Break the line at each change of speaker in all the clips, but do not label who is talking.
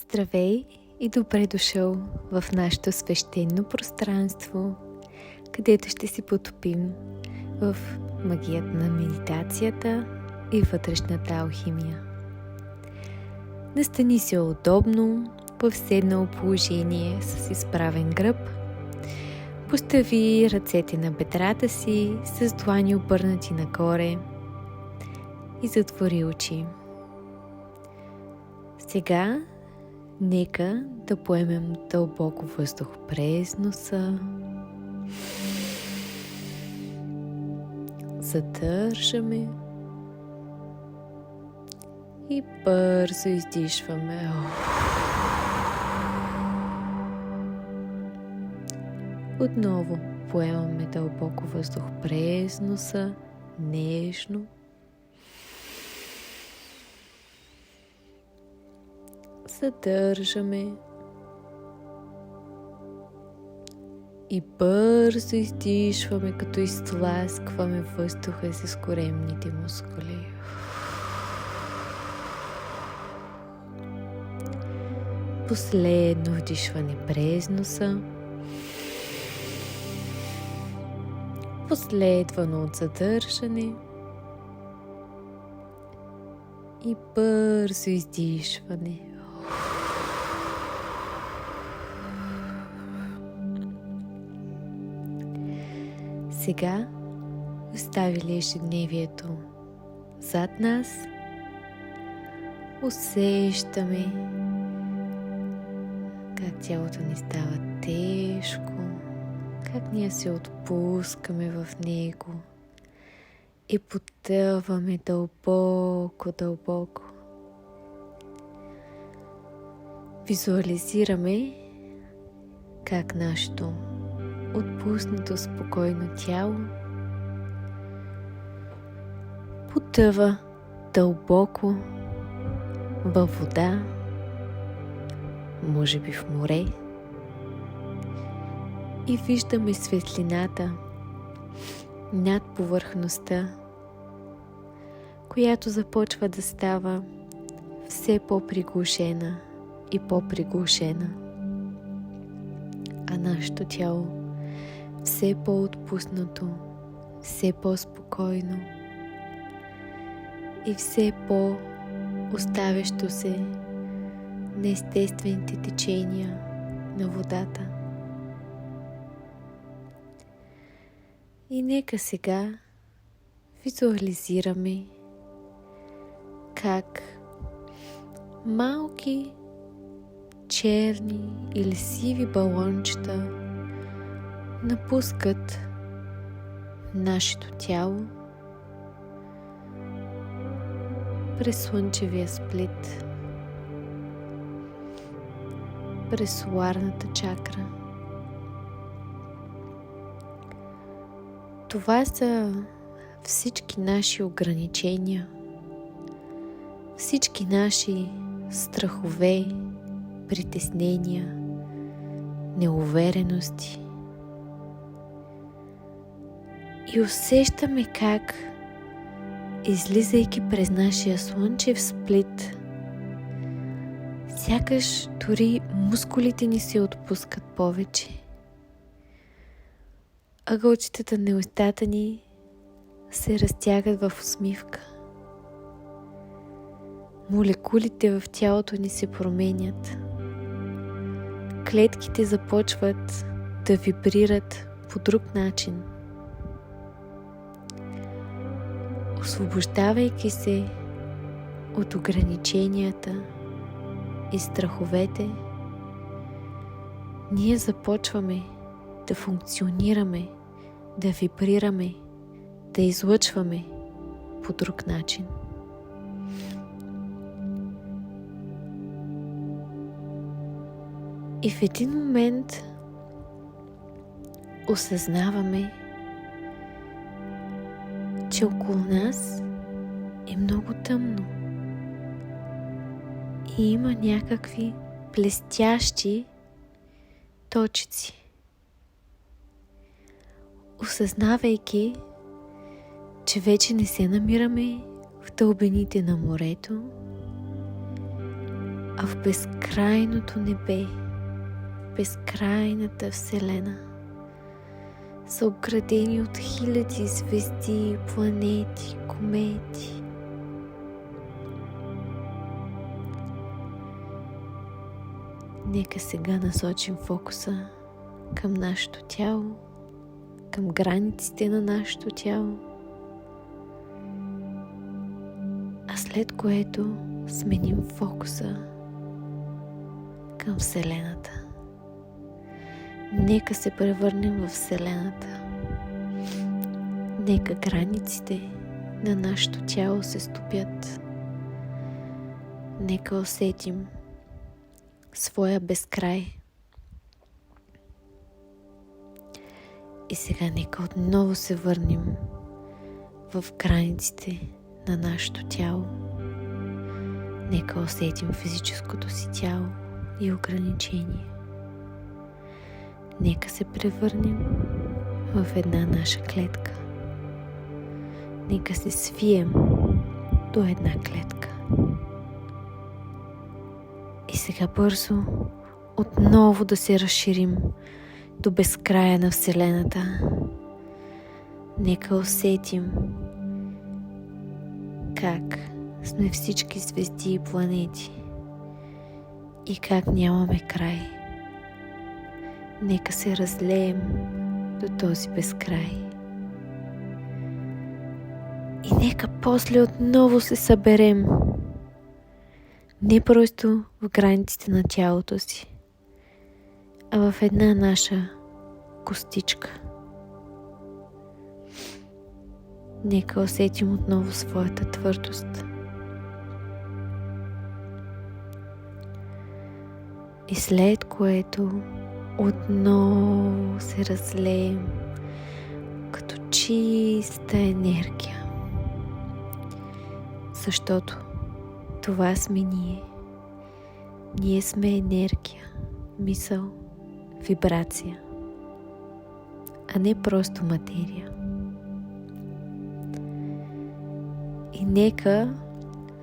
Здравей и добре дошъл в нашето свещено пространство, където ще си потопим в магията на медитацията и вътрешната алхимия. Настани се удобно, в седнало положение с изправен гръб. Постави ръцете на бедрата си с длани обърнати нагоре и затвори очи. Сега нека да поемем дълбоко въздух през носа. Задържаме и бързо издишваме. Отново поемаме дълбоко въздух през носа, нежно. Задържаме и бързо издишваме, като изтласкваме въздуха с коремните мускули. Последно вдишване през носа, последвано от задържане и бързо издишване. Сега оставили ежедневието зад нас, усещаме как тялото ни става тежко, как ние се отпускаме в него и потъваме дълбоко. Визуализираме как нашето отпуснато спокойно тяло потъва дълбоко във вода, може би в море, и виждаме светлината над повърхността, която започва да става все по-приглушена и по-приглушена, а нашето тяло все по-отпуснато, все по-спокойно и все по-оставящо се на естествените течения на водата. И нека сега визуализираме как малки черни или сиви балончета напускат нашето тяло през слънчевия сплит, през соларната чакра. Това са всички наши ограничения, всички наши страхове, притеснения, неуверености. И усещаме как, излизайки през нашия слънчев сплит, сякаш дори мускулите ни се отпускат повече. Ъгълчетата на устата ни се разтягат в усмивка. Молекулите в тялото ни се променят. Клетките започват да вибрират по друг начин. Освобождавайки се от ограниченията и страховете, ние започваме да функционираме, да вибрираме, да излъчваме по друг начин. И в един момент осъзнаваме, че около нас е много тъмно и има някакви блестящи точици. Осъзнавайки, че вече не се намираме в дълбините на морето, а в безкрайното небе, безкрайната Вселена са обградени от хиляди звезди, планети, комети. Нека сега насочим фокуса към нашето тяло, към границите на нашето тяло, а след което сменим фокуса към Вселената. Нека се превърнем в Вселената. Нека границите на нашето тяло се стопят. Нека усетим своя безкрай. И сега нека отново се върнем в границите на нашето тяло. Нека усетим физическото си тяло и ограничение. Нека се превърнем в една наша клетка. Нека се свием до една клетка. И сега бързо отново да се разширим до безкрая на Вселената. Нека усетим как сме всички звезди и планети и как нямаме край. Нека се разлеем до този безкрай. И нека после отново се съберем. Не просто в границите на тялото си, а в една наша костичка. Нека усетим отново своята твърдост. И след което отново се разлеем като чиста енергия. Защото това сме ние. Ние сме енергия, мисъл, вибрация, а не просто материя. И нека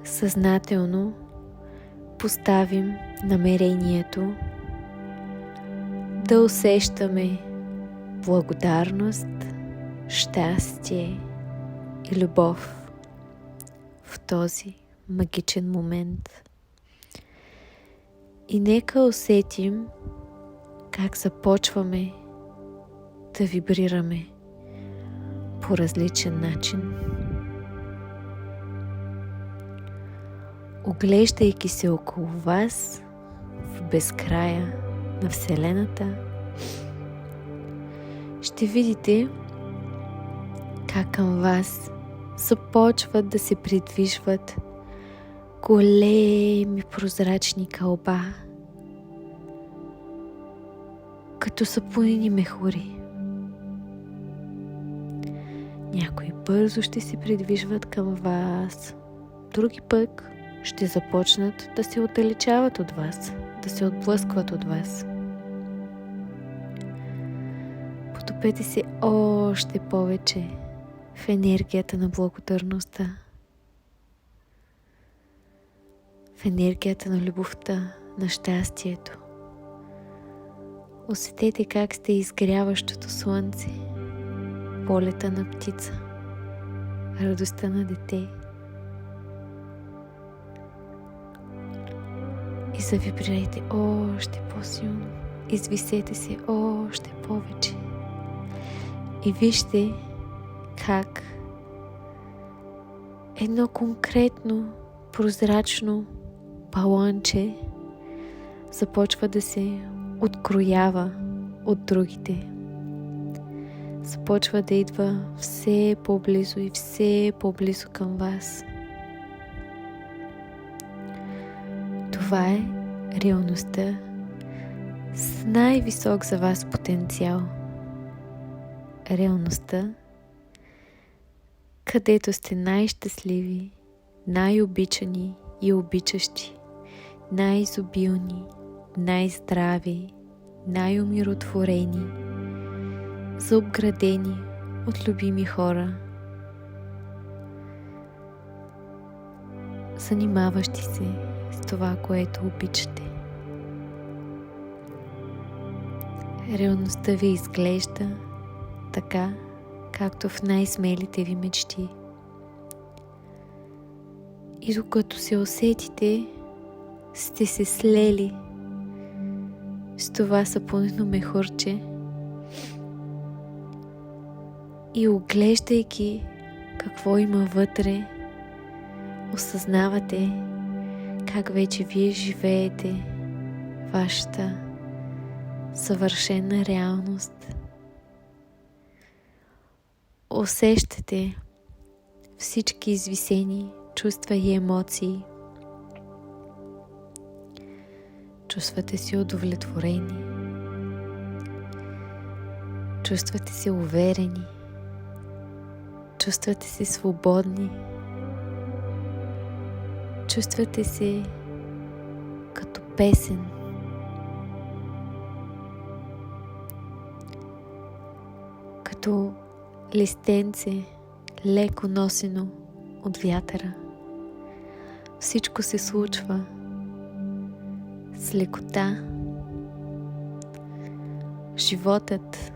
съзнателно поставим намерението да усещаме благодарност, щастие и любов в този магичен момент. И нека усетим как започваме да вибрираме по различен начин. Оглеждайки се около вас в безкрая на Вселената, ще видите как към вас започват да се придвижват големи прозрачни кълба, като сапунени мехури. Някои бързо ще се придвижват към вас, други пък ще започнат да се отдалечават от вас, да се отблъскват от вас. Потопете се още повече в енергията на благодарността, в енергията на любовта, на щастието. Усетете как сте изгряващото слънце, полета на птица, радостта на дете. И завибрирайте още по-силно. Извисете се още повече. И вижте как едно конкретно прозрачно балонче започва да се откроява от другите. Започва да идва все по-близо и все по-близо към вас. Това е реалността с най-висок за вас потенциал. Реалността, където сте най-щастливи, най-обичани и обичащи, най-изобилни, най-здрави, най-умиротворени, заобградени от любими хора, занимаващи се с това, което обичате. Реалността ви изглежда така, както в най-смелите ви мечти. И докато се усетите, сте се слели с това сапунено мехурче и оглеждайки какво има вътре, осъзнавате как вече вие живеете вашата съвършена реалност. Усещате всички извисени чувства и емоции. Чувствате се удовлетворени. Чувствате се уверени. Чувствате се свободни. Чувствате се като песен. Като листенце, леко носено от вятъра. Всичко се случва с лекота. Животът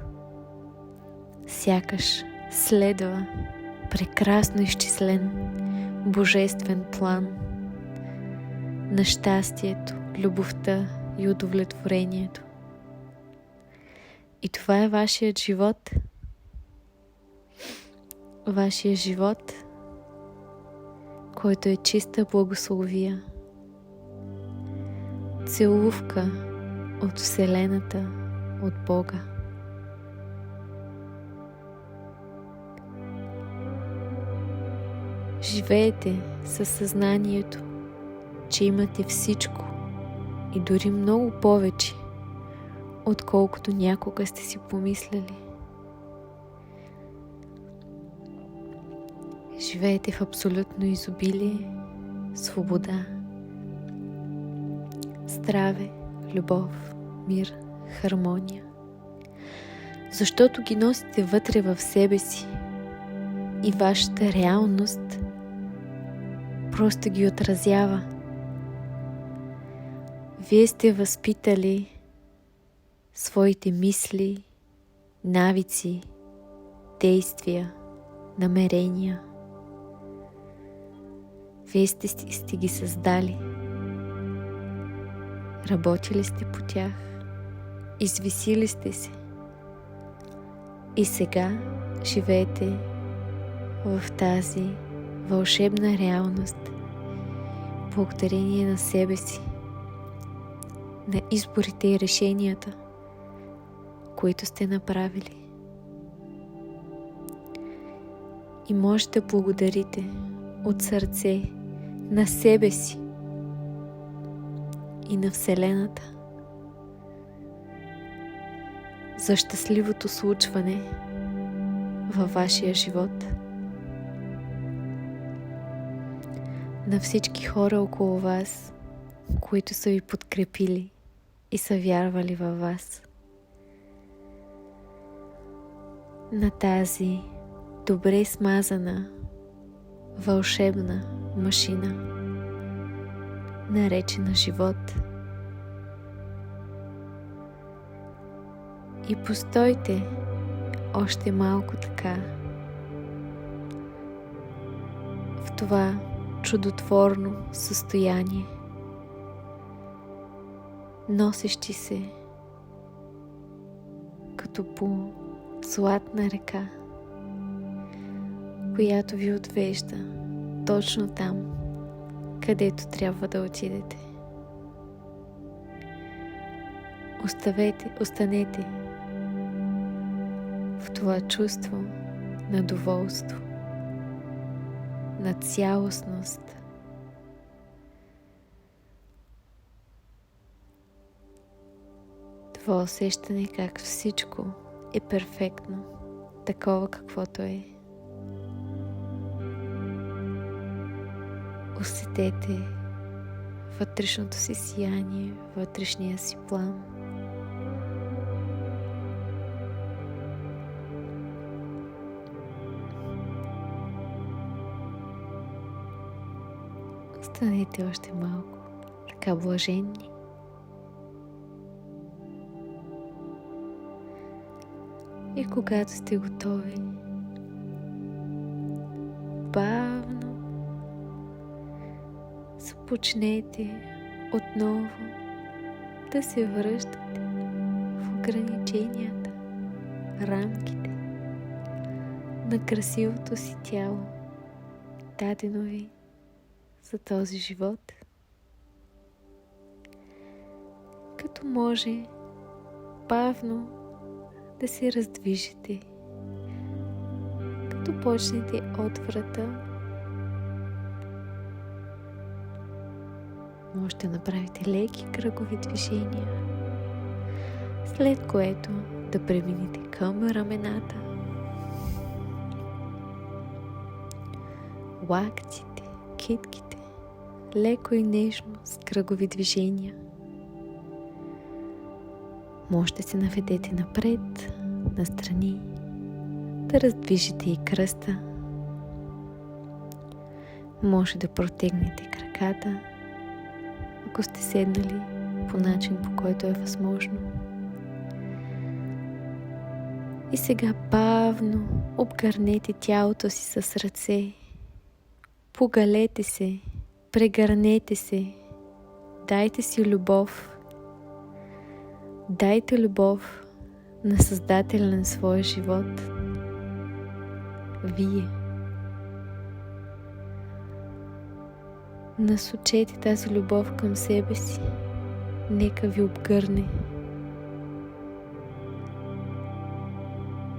сякаш следва прекрасно изчислен божествен план на щастието, любовта и удовлетворението. И това е вашият живот. Вашия живот, който е чиста благословия. Целувка от Вселената, от Бога. Живеете със съзнанието, че имате всичко и дори много повече, отколкото някога сте си помисляли. Живеете в абсолютно изобилие, свобода, здраве, любов, мир, хармония. Защото ги носите вътре в себе си и вашата реалност просто ги отразява. Вие сте възпитали своите мисли, навици, действия, намерения. Вие сте ги създали. Работили сте по тях. Извисили сте се. И сега живеете в тази вълшебна реалност, благодарение на себе си, на изборите и решенията, които сте направили. И може да благодарите от сърце на себе си и на Вселената за щастливото случване във вашия живот. На всички хора около вас, които са ви подкрепили и са вярвали във вас. На тази добре смазана, вълшебна машина, наречена живот. И постойте още малко така в това чудотворно състояние, носещи се като по златна река, която ви отвежда точно там, където трябва да отидете. Останете в това чувство на доволство, на цялостност. Това усещане как всичко е перфектно, такова каквото е. Усетете вътрешното си сияние, вътрешния си план. Останете още малко така блаженни. И когато сте готови, бавно започнете отново да се връщате в ограниченията, рамките на красивото си тяло, дадено ви за този живот. Като може бавно да се раздвижите, като почнете от врата. Може да направите леки кръгови движения, след което да преминете към рамената, лактите, китките, леко и нежно с кръгови движения. Може да се наведете напред, настрани, да раздвижите и кръста. Може да протегнете краката, ако сте седнали по начин, по който е възможно. И сега бавно обгърнете тялото си с ръце. Погалете се, прегърнете се, дайте си любов. Дайте любов на Създателя на своя живот. Вие. Насочете тази любов към себе си. Нека ви обгърне.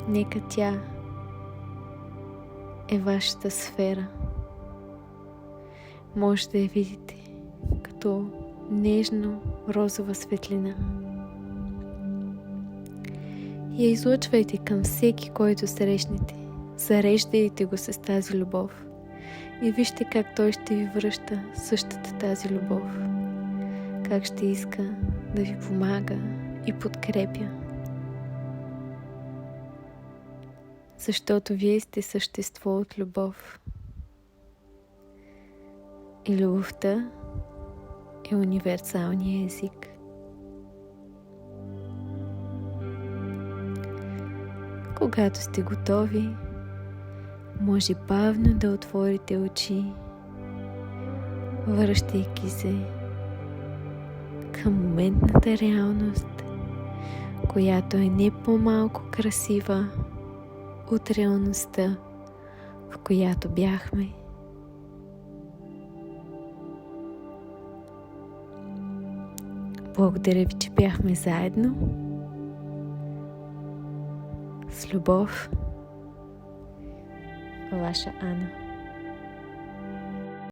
Нека тя е вашата сфера. Може да я видите като нежно розова светлина. И я излъчвайте към всеки, който срещнете. Зареждайте го с тази любов. И вижте как той ще ви връща същата тази любов. Как ще иска да ви помага и подкрепя. Защото вие сте същество от любов. И любовта е универсалният език. Когато сте готови, може бавно да отворите очи, връщайки се към моментната реалност, която е не по-малко красива от реалността, в която бяхме. Благодаря ви, че бяхме заедно. С любов, ваша Ана.